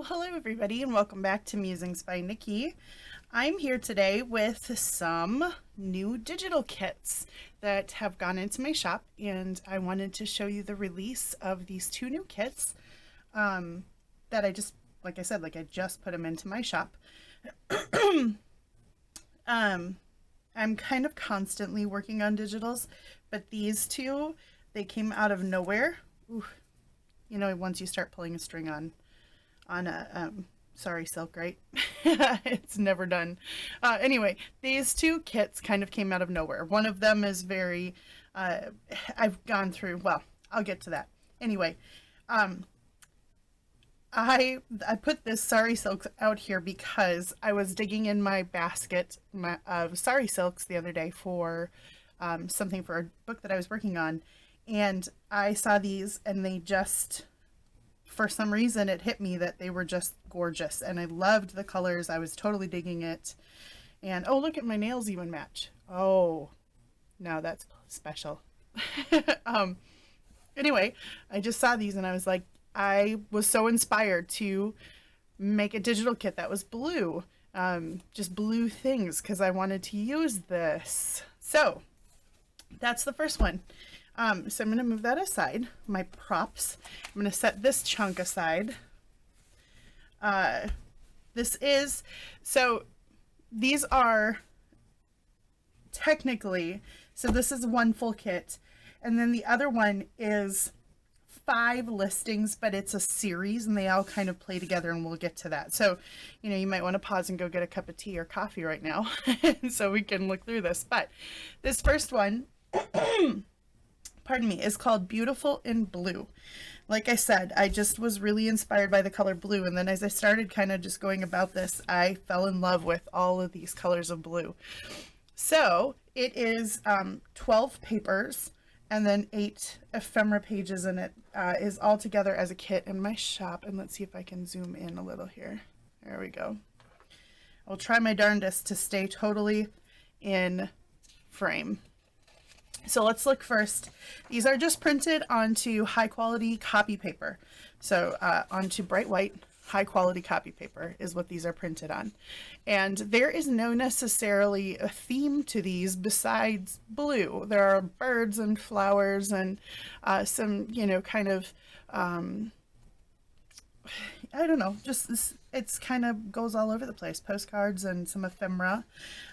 Well, hello everybody and welcome back to Musings by Nikki. I'm here today with some new digital kits that have gone into my shop, and I wanted to show you the release of these two new kits that I just, like I said, I just put them into my shop. I'm kind of constantly working on digitals, but these two, they came out of nowhere. Ooh, you know, once you start pulling a string on a sorry silk, right? It's never done. Anyway, these two kits kind of came out of nowhere. One of them is very I've gone through, well, I'll get to that. Anyway, I put this sari silks out here because I was digging in my basket of sari silks the other day for something for a book that I was working on, and I saw these and they just, for some reason, it hit me that they were just gorgeous, and I loved the colors. I was totally digging it. And oh, look at my nails even match. Oh, now that's special. Anyway, I just saw these and I was like, I was so inspired to make a digital kit that was blue, just blue things, because I wanted to use this. So that's the first one. So I'm going to move that aside, my props. I'm going to set this chunk aside. These are technically, so this is one full kit, and then the other one is 5 listings, but it's a series and they all kind of play together, and we'll get to that. So, you know, you might want to pause and go get a cup of tea or coffee right now so we can look through this. But this first one, pardon me, is called Beautiful in Blue. Like I said, I just was really inspired by the color blue, and then as I started kind of just going about this, I fell in love with all of these colors of blue. So it is 12 papers and then 8 ephemera pages, and it is all together as a kit in my shop. And let's see if I can zoom in a little here. There we go. I'll try my darndest to stay totally in frame. So let's look first. These are just printed onto high quality copy paper. So onto bright white high quality copy paper is what these are printed on. And there is no necessarily a theme to these besides blue. There are birds and flowers and some, you know, kind of, I don't know, just this, it's kind of goes all over the place. Postcards and some ephemera.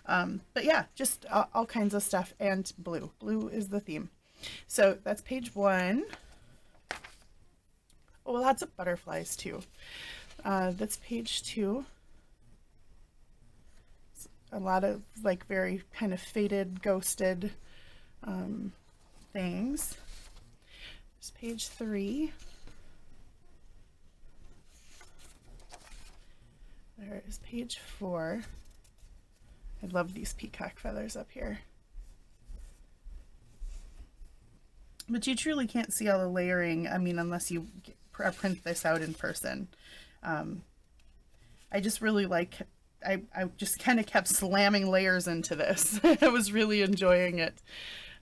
But yeah, just all kinds of stuff, and blue. Blue is the theme. So that's page 1. Oh, lots of butterflies too. That's page 2. A lot of like very kind of faded, ghosted things. There's page 3. There is page 4. I love these peacock feathers up here. But you truly can't see all the layering, I mean, unless you print this out in person. I just really like, I just kind of kept slamming layers into this. I was really enjoying it.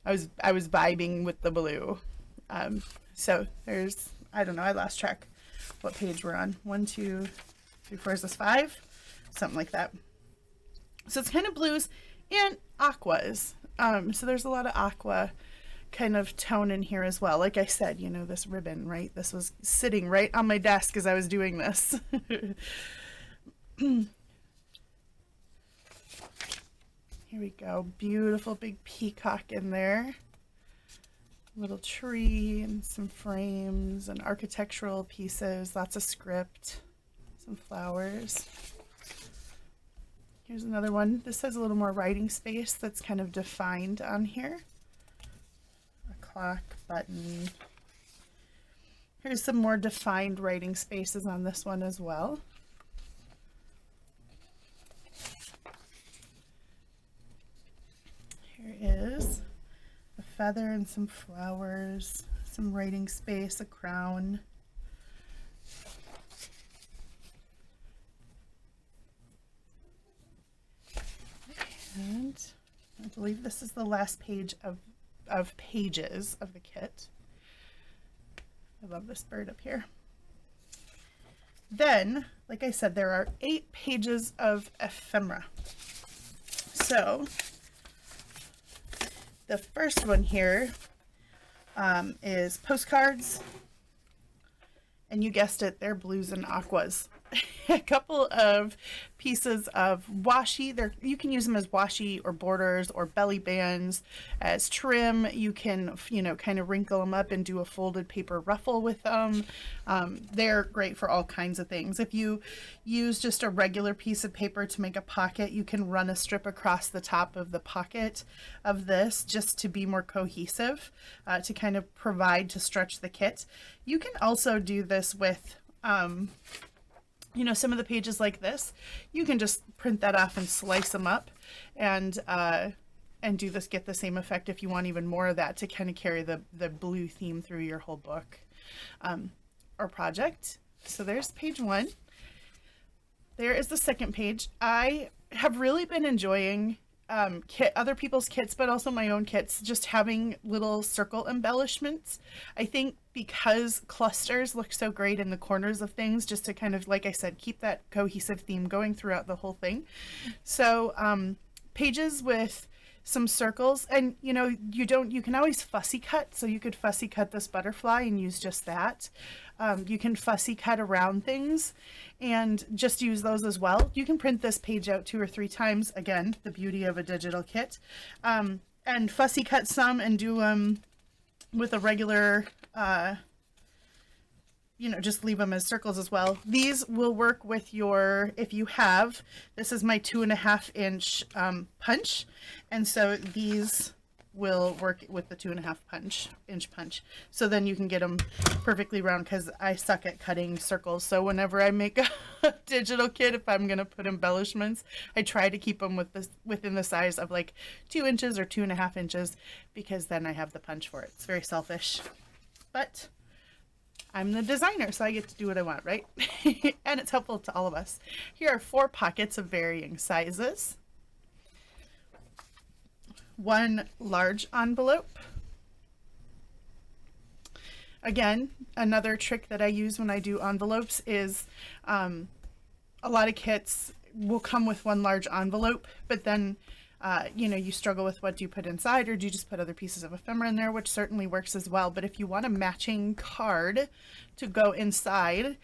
I was vibing with the blue. So there's, I don't know, I lost track what page we're on. 1, 2, 3, 4, is this 5? Something like that. So it's kind of blues and aquas. So there's a lot of aqua kind of tone in here as well. Like I said, you know, this ribbon, right? This was sitting right on my desk as I was doing this. Here we go. Beautiful big peacock in there. Little tree and some frames and architectural pieces. Lots of script. Some flowers. Here's another one. This has a little more writing space that's kind of defined on here. A clock, button. Here's some more defined writing spaces on this one as well. Here is a feather and some flowers, some writing space, a crown. And I believe this is the last page of pages of the kit. I love this bird up here. Then, like I said, there are 8 pages of ephemera. So the first one here is postcards, and you guessed it, they're blues and aquas. A couple of pieces of washi. You can use them as washi or borders or belly bands as trim. You can, you know, kind of wrinkle them up and do a folded paper ruffle with them. They're great for all kinds of things. If you use just a regular piece of paper to make a pocket, you can run a strip across the top of the pocket of this just to be more cohesive, to kind of provide to stretch the kit. You can also do this with you know, some of the pages like this, you can just print that off and slice them up and do this, get the same effect if you want even more of that to kind of carry the blue theme through your whole book or project. So there's page 1. There is the second page. I have really been enjoying other people's kits, but also my own kits, just having little circle embellishments. I think because clusters look so great in the corners of things, just to kind of, like I said, keep that cohesive theme going throughout the whole thing. So pages with some circles, and you know, you can always fussy cut, so you could fussy cut this butterfly and use just that. You can fussy cut around things and just use those as well. You can print this page out 2 or 3 times. Again, the beauty of a digital kit. And fussy cut some and do them with a regular, you know, just leave them as circles as well. These will work with your, if you have, this is my 2.5 inch punch. And so these will work with the 2.5 inch punch. So then you can get them perfectly round, because I suck at cutting circles. So whenever I make a digital kit, if I'm going to put embellishments, I try to keep them within the size of like 2 inches or 2.5 inches, because then I have the punch for it. It's very selfish, but I'm the designer, so I get to do what I want, right? And it's helpful to all of us. Here are 4 pockets of varying sizes. 1 large envelope. Again, another trick that I use when I do envelopes is a lot of kits will come with 1 large envelope, but then you know, you struggle with what do you put inside, or do you just put other pieces of ephemera in there, which certainly works as well. But if you want a matching card to go inside,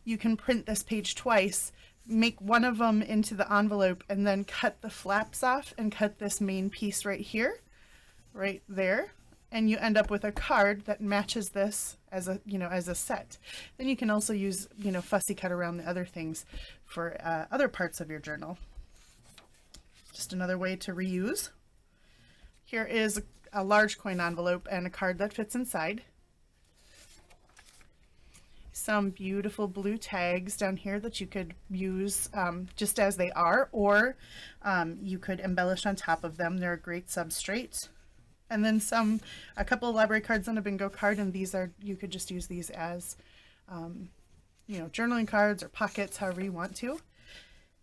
you can print this page twice, make one of them into the envelope, and then cut the flaps off and cut this main piece right here, right there, and you end up with a card that matches this as a, you know, as a set. Then you can also use, you know, fussy cut around the other things for other parts of your journal. Just another way to reuse. Here is a large coin envelope and a card that fits inside. Some beautiful blue tags down here that you could use just as they are, or you could embellish on top of them. They're a great substrate. And then a couple of library cards on a bingo card, and these are, you could just use these as you know, journaling cards or pockets, however you want to.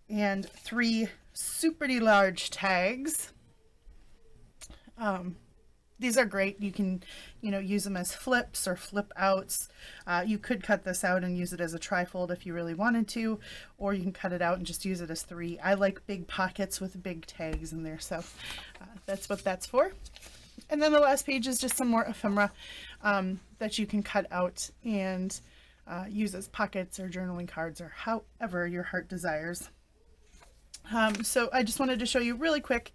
And 3 super large tags. These are great. You can, you know, use them as flips or flip outs. You could cut this out and use it as a trifold if you really wanted to, or you can cut it out and just use it as 3. I like big pockets with big tags in there, so that's what that's for. And then the last page is just some more ephemera that you can cut out and use as pockets or journaling cards, or however your heart desires. So I just wanted to show you really quick.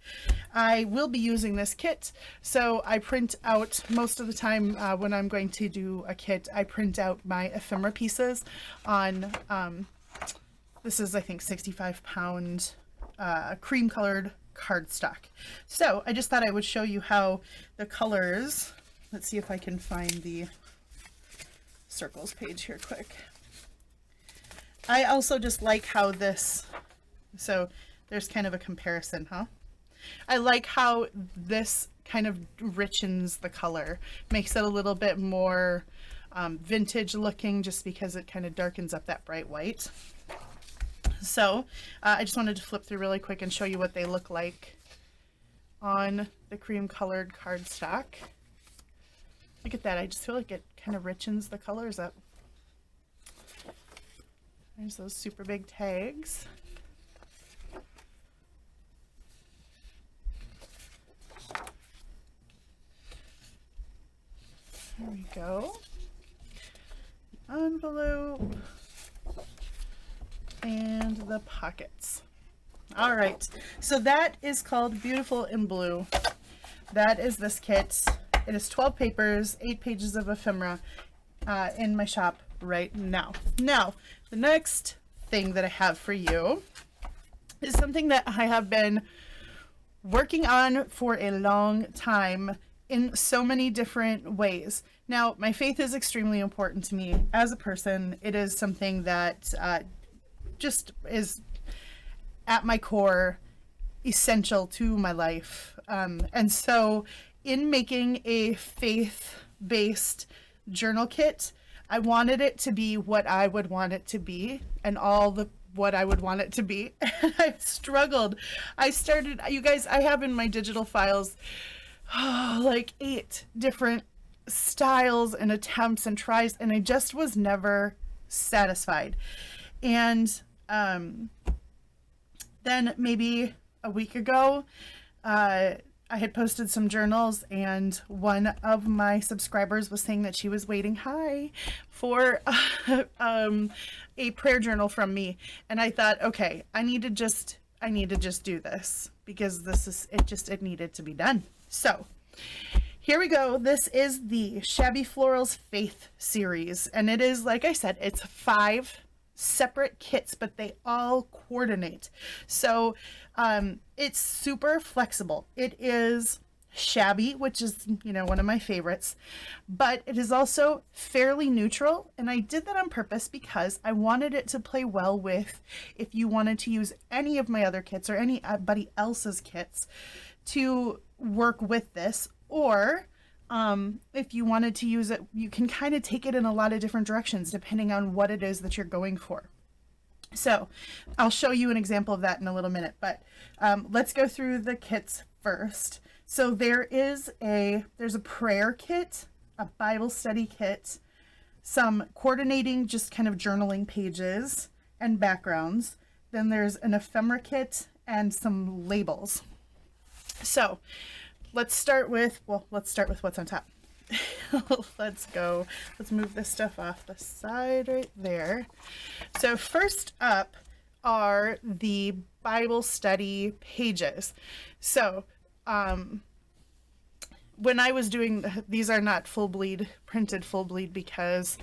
I will be using this kit, so I print out most of the time when I'm going to do a kit, I print out my ephemera pieces on this is, I think, 65-pound cream colored cardstock. So I just thought I would show you how the colors, let's see if I can find the circles page here quick. I also just like how this, so there's kind of a comparison, huh? I like how this kind of richens the color, makes it a little bit more vintage looking, just because it kind of darkens up that bright white. So I just wanted to flip through really quick and show you what they look like on the cream colored cardstock. Look at that, I just feel like it kind of richens the colors up. There's those super big tags. There we go. Envelope and the pockets. All right, so that is called Beautiful in Blue. That is this kit. It is 12 papers, 8 pages of ephemera in my shop right now. Now, the next thing that I have for you is something that I have been working on for a long time in so many different ways. Now, my faith is extremely important to me as a person. It is something that just is at my core essential to my life. And so in making a faith-based journal kit, I wanted it to be what I would want it to be and what I would want it to be. And I've struggled. I started, you guys, I have in my digital files like 8 different styles and attempts and tries, and I just was never satisfied. And then maybe a week ago, I had posted some journals, and one of my subscribers was saying that she was waiting for a prayer journal from me. And I thought, okay, I need to just do this because it needed to be done. So here we go. This is the Shabby Florals Faith series, and it is, like I said, it's 5 separate kits, but they all coordinate. So it's super flexible. It is shabby, which is, one of my favorites, but it is also fairly neutral. And I did that on purpose because I wanted it to play well with, if you wanted to use any of my other kits or anybody else's kits to work with this, or if you wanted to use it, you can kind of take it in a lot of different directions depending on what it is that you're going for. So I'll show you an example of that in a little minute, but let's go through the kits first. So there's a prayer kit, a Bible study kit, some coordinating, just kind of journaling pages and backgrounds. Then there's an ephemera kit and some labels. So let's start with what's on top. Let's move this stuff off the side right there. So first up are the Bible study pages. So when I was doing, these are not printed full bleed because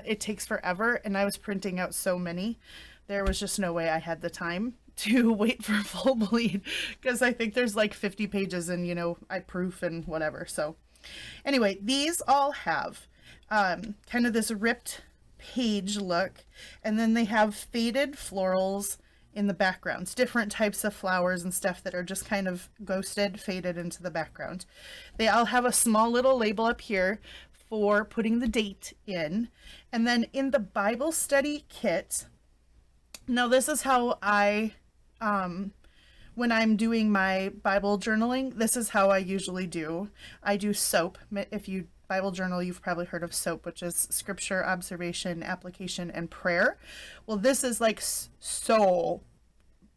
it takes forever, and I was printing out so many. There was just no way I had the time to wait for full bleed, because I think there's like 50 pages and I proof and whatever. So anyway, these all have kind of this ripped page look, and then they have faded florals in the backgrounds, different types of flowers and stuff that are just kind of ghosted, faded into the background. They all have a small little label up here for putting the date in. And then in the Bible study kit, now this is how I when I'm doing my Bible journaling, this is how I usually do. I do SOAP. If you Bible journal, you've probably heard of SOAP, which is scripture, observation, application, and prayer. Well, this is like so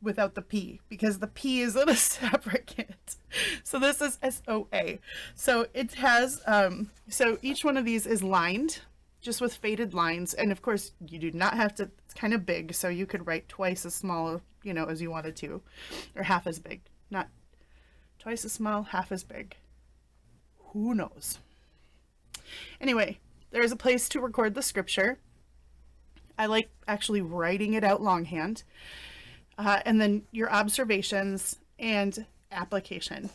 without the P, because the P is in a separate kit. So this is SOA. So it has, so each one of these is lined just with faded lines. And of course you do not have to, it's kind of big, so you could write twice as small, as you wanted to, or half as big, not twice as small, half as big. Who knows? Anyway, there's a place to record the scripture. I like actually writing it out longhand. And then your observations and application.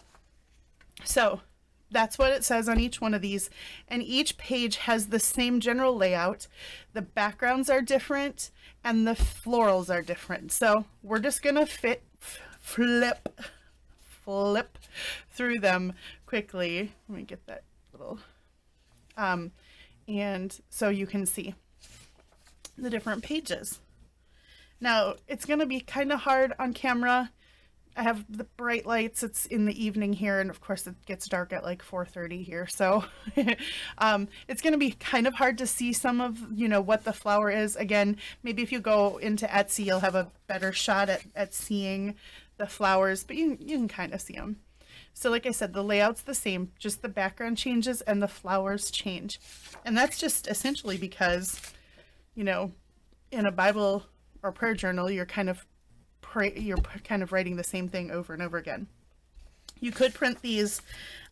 So that's what it says on each one of these. And each page has the same general layout. The backgrounds are different and the florals are different. So we're just going to flip through them quickly. Let me get that little, and so you can see the different pages. Now, it's going to be kind of hard on camera I have the bright lights. It's in the evening here, and of course it gets dark at like 4:30 here. So it's going to be kind of hard to see some of, what the flower is. Again, maybe if you go into Etsy, you'll have a better shot at seeing the flowers, but you can kind of see them. So like I said, the layout's the same, just the background changes and the flowers change. And that's just essentially because, in a Bible or prayer journal, you're kind of writing the same thing over and over again. You could print these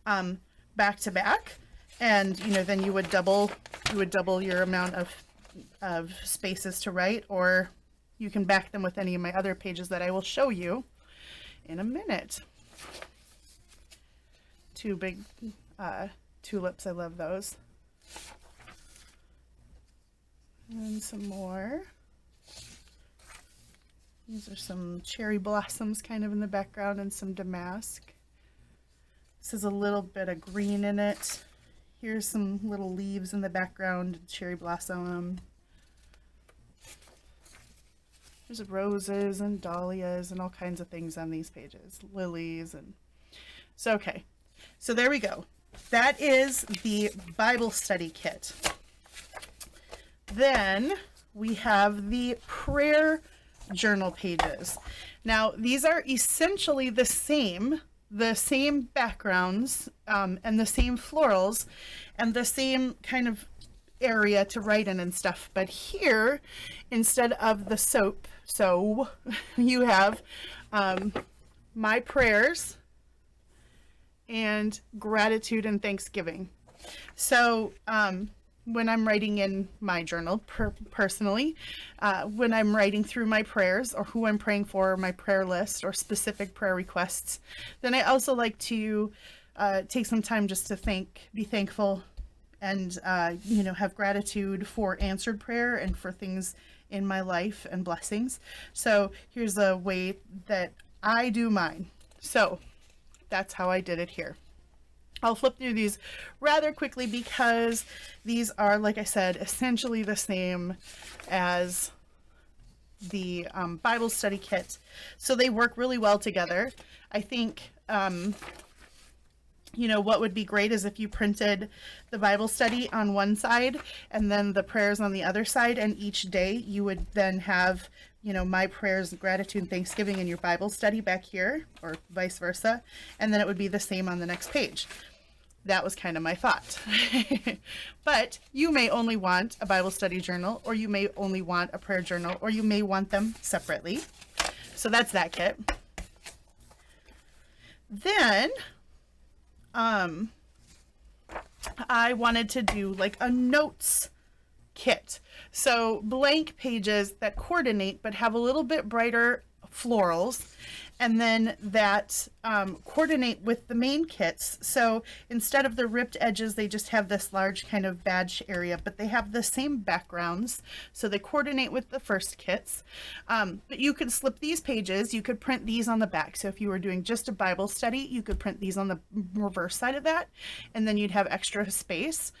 back to back, and then you would double your amount of spaces to write, or you can back them with any of my other pages that I will show you in a minute. Two big tulips, I love those. And some more. These are some cherry blossoms kind of in the background, and some damask. This has a little bit of green in it. Here's some little leaves in the background, cherry blossom. There's roses and dahlias and all kinds of things on these pages. Lilies and... So, okay. So there we go. That is the Bible study kit. Then we have the prayer journal pages. Now, these are essentially the same backgrounds and the same florals and the same kind of area to write in and stuff. But here, instead of the so you have my prayers and gratitude and thanksgiving. So when I'm writing in my journal personally, when I'm writing through my prayers or who I'm praying for, my prayer list or specific prayer requests, then I also like to take some time just to be thankful and have gratitude for answered prayer and for things in my life and blessings. So here's a way that I do mine. So that's how I did it here. I'll flip through these rather quickly because these are, like I said, essentially the same as the Bible study kit. So they work really well together. I think, what would be great is if you printed the Bible study on one side and then the prayers on the other side, and each day you would then have my prayers, gratitude, and thanksgiving in your Bible study back here, or vice versa, and then it would be the same on the next page. That was kind of my thought. But you may only want a Bible study journal, or you may only want a prayer journal, or you may want them separately. So that's that kit. Then I wanted to do like a notes kit. So blank pages that coordinate but have a little bit brighter florals, and then that coordinate with the main kits. So instead of the ripped edges, they just have this large kind of badge area, but they have the same backgrounds, so they coordinate with the first kits. But you could slip these pages, you could print these on the back. So if you were doing just a Bible study, you could print these on the reverse side of that, and then you'd have extra space.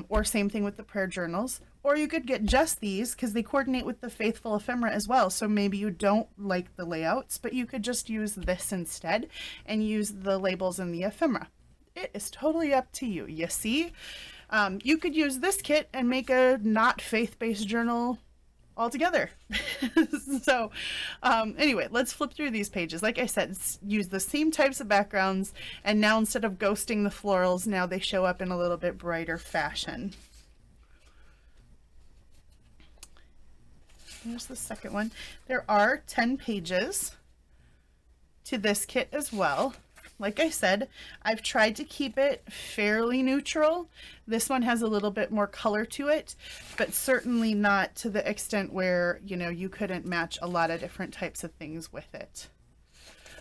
Or same thing with the prayer journals. Or you could get just these because they coordinate with the faithful ephemera as well. So maybe you don't like the layouts, but you could just use this instead and use the labels in the ephemera. It is totally up to you. You see, you could use this kit and make a not faith-based journal altogether. So anyway, let's flip through these pages. Like I said, use the same types of backgrounds, and now instead of ghosting the florals, now they show up in a little bit brighter fashion. Here's the second one. There are 10 pages to this kit as well. Like I said, I've tried to keep it fairly neutral. This one has a little bit more color to it, but certainly not to the extent where, you couldn't match a lot of different types of things with it.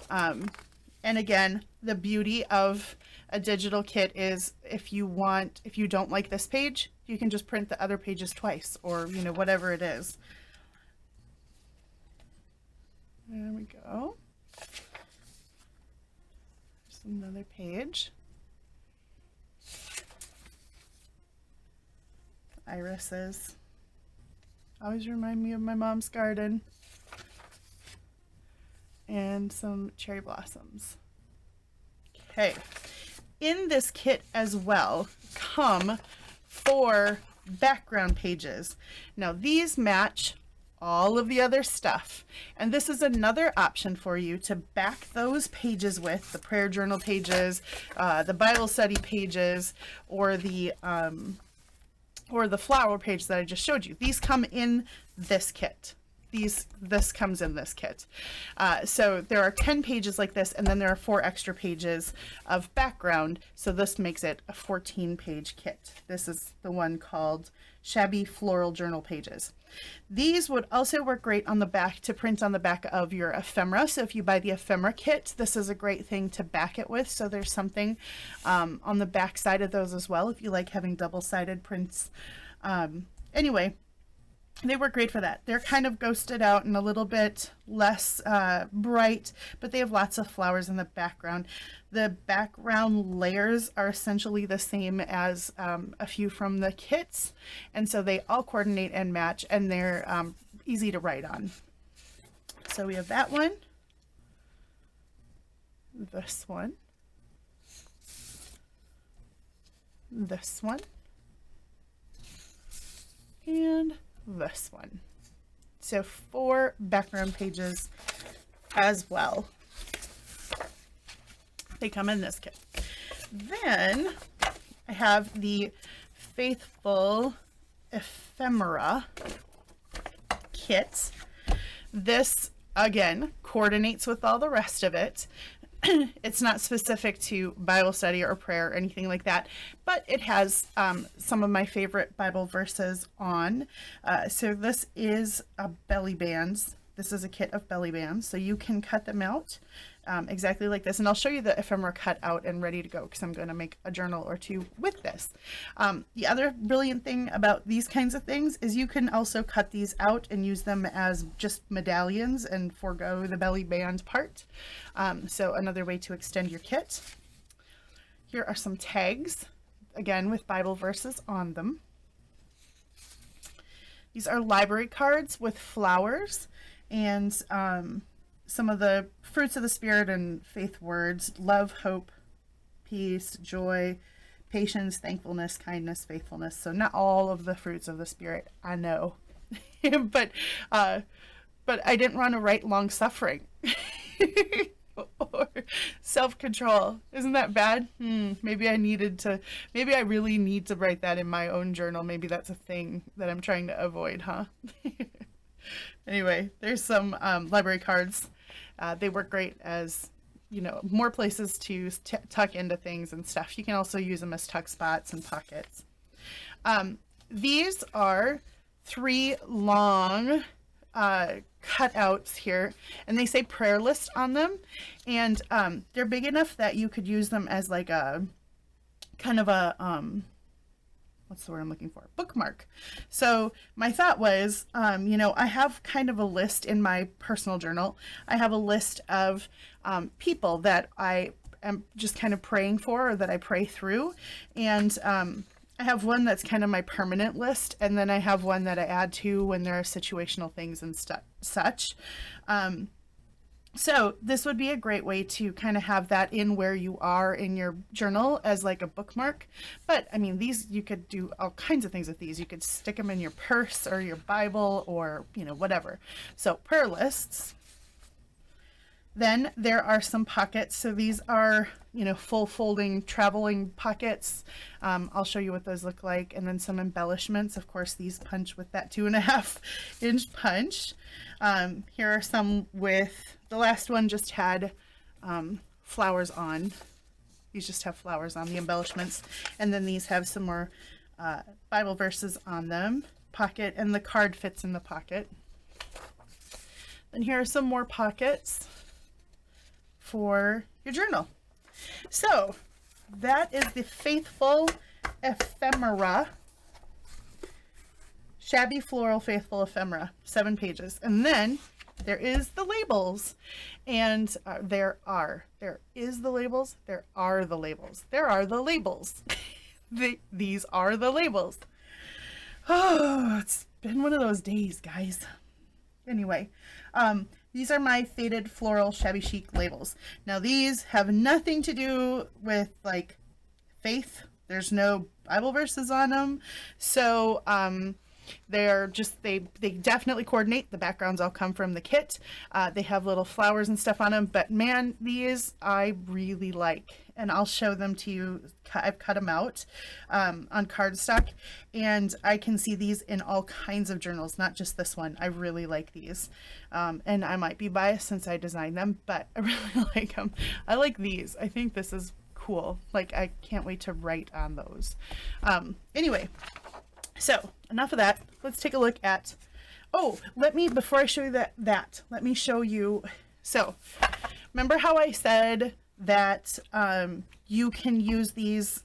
And again, the beauty of a digital kit is if you don't like this page, you can just print the other pages twice, or, whatever it is. There we go. There's another page. Irises. Always remind me of my mom's garden. and some cherry blossoms. Okay. In this kit as well come 4 background pages. Now these match all of the other stuff, and this is another option for you to back those pages with the prayer journal pages, the Bible study pages, or the flower page that I just showed you. These come in this kit. This comes in this kit. So there are 10 pages like this, and then there are 4 extra pages of background. So this makes it a 14-page kit. This is the one called Shabby Floral Journal Pages. These would also work great on the back to print on the back of your ephemera. So if you buy the ephemera kit, this is a great thing to back it with. So there's something on the back side of those as well, if you like having double-sided prints. Anyway, they work great for that. They're kind of ghosted out and a little bit less bright, but they have lots of flowers in the background. The background layers are essentially the same as a few from the kits, and so they all coordinate and match, and they're easy to write on. So we have that one, this one, this one, and this one. So 4 background pages as well. They come in this kit. Then I have the Faithful Ephemera kit. This again coordinates with all the rest of it. It's not specific to Bible study or prayer or anything like that, but it has some of my favorite Bible verses on. So this is a belly bands. This is a kit of belly bands, so you can cut them out exactly like this. And I'll show you the ephemera cut out and ready to go, because I'm going to make a journal or 2 with this. The other brilliant thing about these kinds of things is you can also cut these out and use them as just medallions and forego the belly band part. So another way to extend your kit. Here are some tags, again with Bible verses on them. These are library cards with flowers and some of the fruits of the Spirit and faith words: love, hope, peace, joy, patience, thankfulness, kindness, faithfulness. So not all of the fruits of the Spirit, I know, but I didn't want to write long suffering or self-control. Isn't that bad? Maybe I really need to write that in my own journal. Maybe that's a thing that I'm trying to avoid, huh? Anyway, there's some library cards. They work great as, more places to tuck into things and stuff. You can also use them as tuck spots and pockets. These are 3 long cutouts here, and they say prayer list on them, and they're big enough that you could use them as like a kind of a what's the word I'm looking for? Bookmark. So my thought was, I have kind of a list in my personal journal. I have a list of people that I am just kind of praying for, or that I pray through. And I have one that's kind of my permanent list. And then I have one that I add to when there are situational things and such. So this would be a great way to kind of have that in where you are in your journal as like a bookmark. But I mean, these, you could do all kinds of things with these. You could stick them in your purse or your Bible or, whatever. So prayer lists. Then there are some pockets. So these are, full folding traveling pockets. I'll show you what those look like. And then some embellishments. Of course, these punch with that 2.5-inch punch. Here are some with, the last one just had flowers on. These just have flowers on the embellishments. And then these have some more Bible verses on them. Pocket, and the card fits in the pocket. Then here are some more pockets for your journal. So that is the Faithful Ephemera, Shabby Floral Faithful Ephemera, 7 pages. And then there is the labels, and there are the labels. These are the labels. Oh, it's been one of those days, guys. Anyway, These are my faded floral shabby chic labels. Now these have nothing to do with like faith. There's no Bible verses on them. So they're just, they definitely coordinate. The backgrounds all come from the kit. They have little flowers and stuff on them, but man, these I really like, and I'll show them to you. I've cut them out on cardstock, and I can see these in all kinds of journals, not just this one. I really like these, and I might be biased since I designed them, but I really like them. I like these. I think this is cool. Like, I can't wait to write on those. Anyway, so enough of that. Let's take a look at, oh, before I show you that, let me show you. So remember how I said that you can use these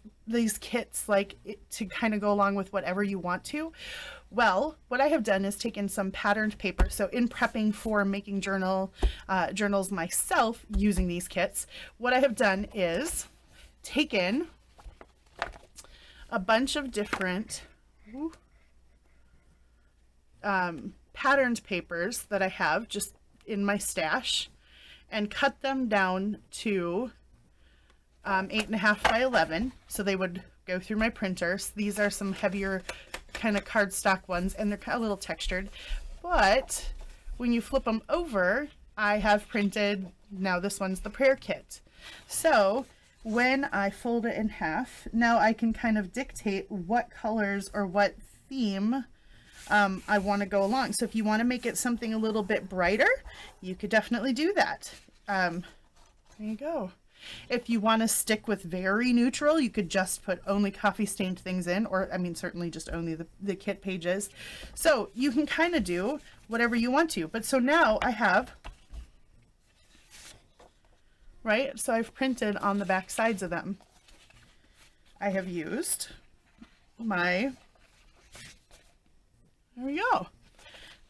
kits like to kind of go along with whatever you want to? Well, what I have done is taken some patterned paper. So in prepping for making journals myself using these kits, what I have done is taken a bunch of different patterned papers that I have just in my stash and cut them down to 8.5 by 11, so they would go through my printers. These are some heavier kind of cardstock ones, and they're kind of a little textured, but when you flip them over, I have printed, now this one's the prayer kit. So when I fold it in half, now I can kind of dictate what colors or what theme I want to go along. So if you want to make it something a little bit brighter, you could definitely do that. There you go. If you want to stick with very neutral, you could just put only coffee stained things in, or I mean certainly just only the kit pages. So you can kind of do whatever you want to. But so now I have, right? So I've printed on the back sides of them. I have used my, there we go.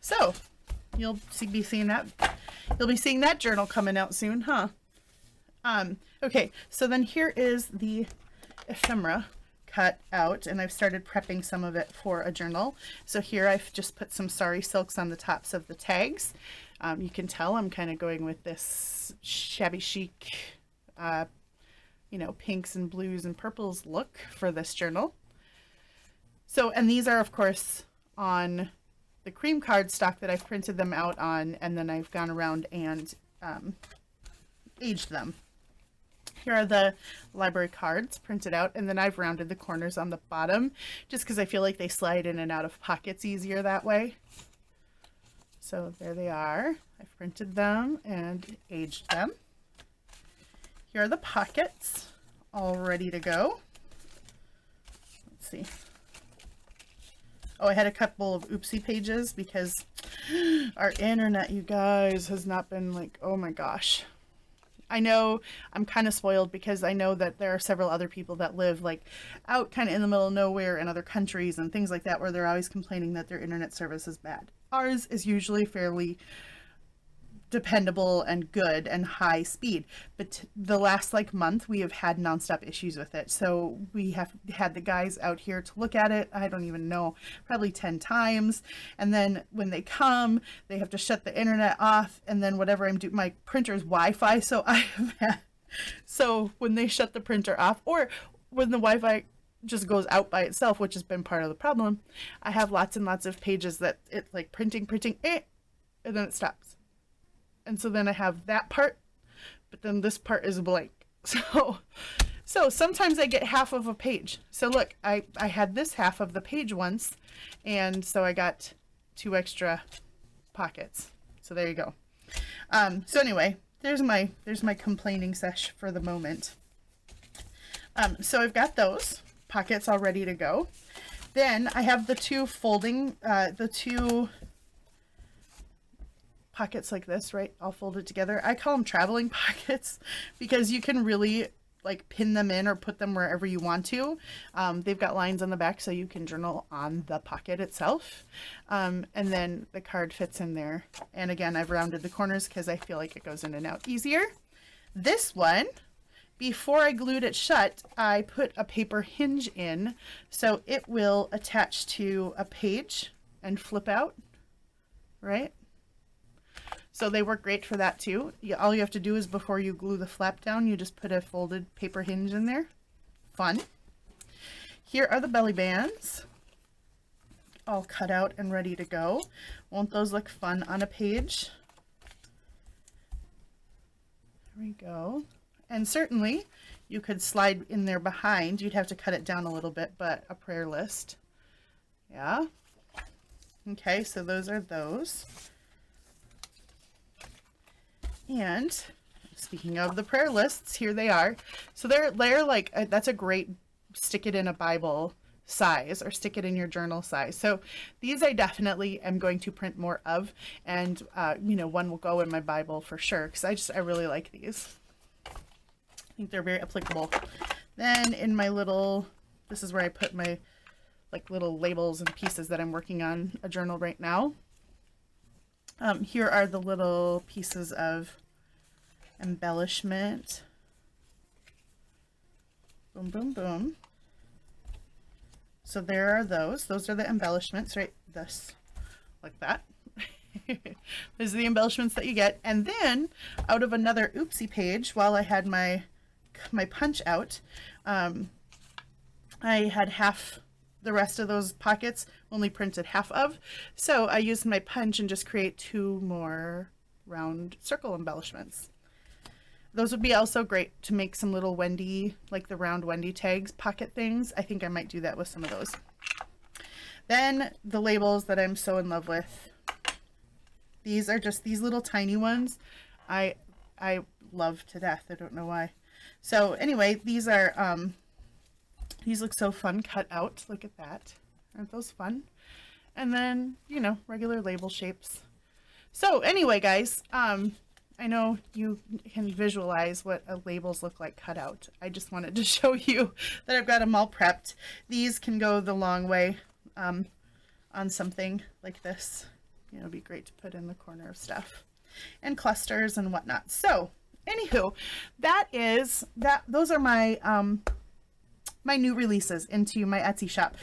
So you'll be seeing that journal coming out soon, huh? Okay, so then here is the ephemera cut out, and I've started prepping some of it for a journal. So here I've just put some sari silks on the tops of the tags. You can tell I'm kind of going with this shabby chic, you know, pinks and blues and purples look for this journal. So, and these are of course on the cream cardstock that I've printed them out on, and then I've gone around and aged them. Here are the library cards printed out, and then I've rounded the corners on the bottom just because I feel like they slide in and out of pockets easier that way. So there they are. I've printed them and aged them. Here are the pockets all ready to go. Let's see. Oh, I had a couple of oopsie pages because our internet, you guys, has not been like, oh my gosh. I know I'm kind of spoiled because I know that there are several other people that live like out kind of in the middle of nowhere in other countries and things like that, where they're always complaining that their internet service is bad. Ours is usually fairly dependable and good and high speed, but the last like month we have had nonstop issues with it. So we have had the guys out here to look at it, I don't even know, probably 10 times, and then when they come they have to shut the internet off, and then whatever I'm doing, my printer's Wi-Fi, so I have had, so when they shut the printer off, or when the Wi-Fi just goes out by itself, which has been part of the problem, I have lots and lots of pages that it's like printing, and then it stops. And so then I have that part, but then this part is blank. So sometimes I get half of a page. So look, I had this half of the page once, and so I got 2 extra pockets. So there you go. So anyway, there's my complaining sesh for the moment. So I've got those pockets all ready to go. Then I have the two folding, the two pockets like this, right? All folded together. I call them traveling pockets because you can really like pin them in or put them wherever you want to. They've got lines on the back so you can journal on the pocket itself. And then the card fits in there. And again, I've rounded the corners because I feel like it goes in and out easier. This one, before I glued it shut, I put a paper hinge in so it will attach to a page and flip out, right? So they work great for that too. All you have to do is before you glue the flap down, you just put a folded paper hinge in there. Fun. Here are the belly bands, all cut out and ready to go. Won't those look fun on a page? There we go. And certainly you could slide in there behind. You'd have to cut it down a little bit, but a prayer list. Yeah. Okay, so those are those. And speaking of the prayer lists, here they are. So they're like, that's a great stick it in a Bible size or stick it in your journal size. So these I definitely am going to print more of, and you know, one will go in my Bible for sure, because I really like these. I think they're very applicable. Then in my little, this is where I put my like little labels and pieces that I'm working on a journal right now. Here are the little pieces of embellishment. Boom, boom, boom. So there are those. Those are the embellishments, right? This, like that. Those are the embellishments that you get. And then out of another oopsie page, while I had my punch out, I had half the rest of those pockets only printed half of. So I used my punch and just create 2 more round circle embellishments. Those would be also great to make some little Wendy, like the round Wendy tags, pocket things. I think I might do that with some of those. Then the labels that I'm so in love with. These are just these little tiny ones. I love to death. I don't know why. So anyway, these are, these look so fun cut out. Look at that. Aren't those fun? And then, you know, regular label shapes. So anyway, guys, I know you can visualize what labels look like cut out. I just wanted to show you that I've got them all prepped. These can go the long way on something like this. You know, it'd be great to put in the corner of stuff and clusters and whatnot. So anywho, those are my my new releases into my Etsy shop.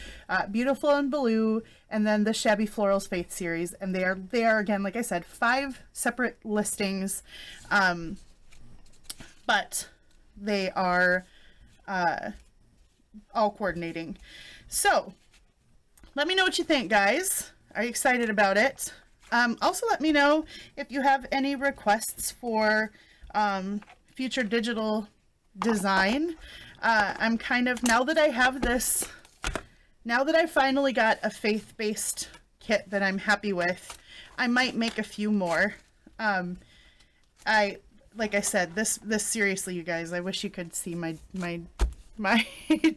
Beautiful and Blue, and then the Shabby Florals Faith series. And they are again, like I said, 5 separate listings, but they are all coordinating. So let me know what you think, guys. Are you excited about it? Also let me know if you have any requests for future digital design. I'm kind of, now that I have this, now that I finally got a faith-based kit that I'm happy with, I might make a few more. Like I said, this seriously, you guys, I wish you could see my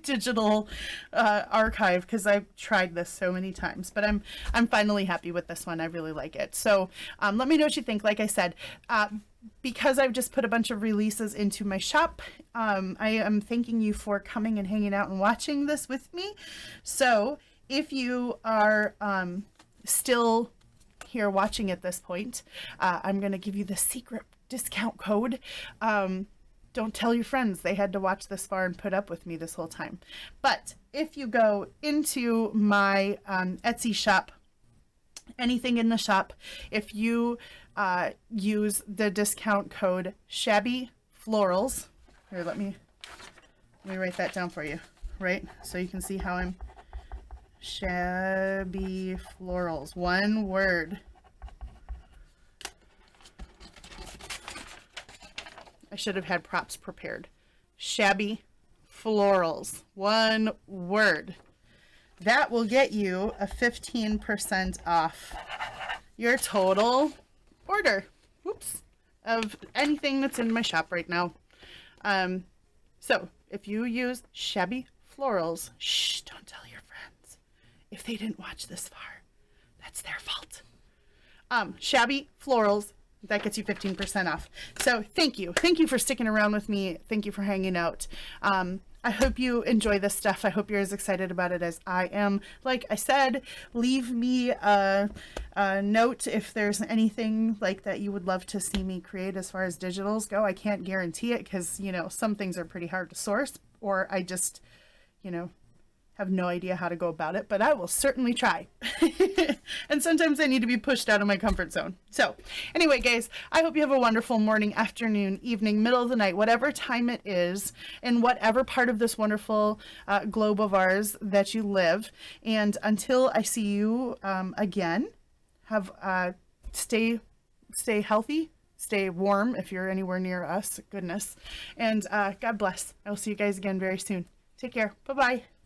digital archive, because I've tried this so many times, but I'm finally happy with this one. I really like it. So let me know what you think. Like I said, because I've just put a bunch of releases into my shop, I am thanking you for coming and hanging out and watching this with me. So if you are still here watching at this point, I'm going to give you the secret discount code. Don't tell your friends they had to watch this far and put up with me this whole time. But if you go into my Etsy shop, anything in the shop, if you use the discount code Shabby Florals, here, let me write that down for you, right? So you can see how I'm Shabby Florals, one word. I should have had props prepared. Shabby Florals, one word. That will get you a 15% off your total order, oops, of anything that's in my shop right now. So if you use Shabby Florals, shh, don't tell your friends. If they didn't watch this far, that's their fault. Shabby Florals, that gets you 15% off. So thank you. Thank you for sticking around with me. Thank you for hanging out. I hope you enjoy this stuff. I hope you're as excited about it as I am. Like I said, leave me a note if there's anything like that you would love to see me create as far as digitals go. I can't guarantee it because, you know, some things are pretty hard to source, or I just, you know, have no idea how to go about it, but I will certainly try. And sometimes I need to be pushed out of my comfort zone. So anyway, guys, I hope you have a wonderful morning, afternoon, evening, middle of the night, whatever time it is, in whatever part of this wonderful globe of ours that you live. And until I see you again, have stay healthy, stay warm if you're anywhere near us. Goodness. And God bless. I will see you guys again very soon. Take care. Bye-bye.